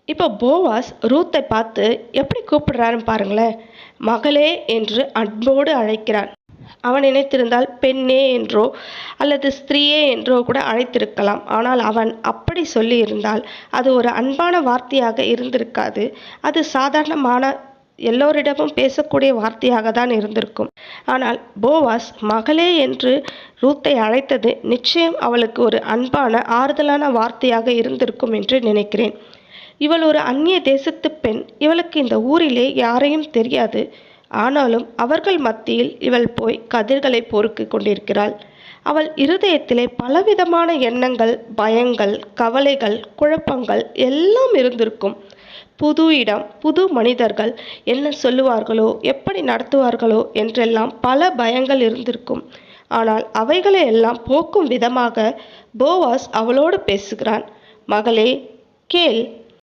இப்போ போவாஸ் ரூத்தை பார்த்து எப்படி கூப்பிடுறாருன்னு பாருங்களேன். மகளே என்று அன்போடு அழைக்கிறான். அவன் நினைத்திருந்தால் பெண்ணே என்றோ அல்லது ஸ்திரீயே என்றோ கூட அழைத்திருக்கலாம். ஆனால் அவன் அப்படி சொல்லியிருந்தால் அது ஒரு அன்பான வார்த்தையாக இருந்திருக்காது. அது சாதாரணமான எல்லோரிடமும் பேசக்கூடிய வார்த்தையாக தான் இருந்திருக்கும். ஆனால் போவாஸ் மகளே என்று ரூத்தை அழைத்தது நிச்சயம் அவளுக்கு ஒரு அன்பான ஆறுதலான வார்த்தையாக இருந்திருக்கும் என்று நினைக்கிறேன். இவள் ஒரு அந்நிய தேசத்து பெண். இவளுக்கு இந்த ஊரிலே யாரையும் தெரியாது. ஆனாலும் அவர்கள் மத்தியில் இவள் போய் கதிர்களை பொறுக்கி கொண்டிருக்கிறாள். அவள் இருதயத்திலே பலவிதமான எண்ணங்கள், பயங்கள், கவலைகள், குழப்பங்கள் எல்லாம் இருந்திருக்கும். புது இடம், புது மனிதர்கள் என்ன சொல்லுவார்களோ, எப்படி நடத்துவார்களோ என்றெல்லாம் பல பயங்கள் இருந்திருக்கும். ஆனால் அவைகளை எல்லாம் போக்கும் விதமாக போவாஸ் அவளோடு பேசுகிறான். மகளே, கேள்,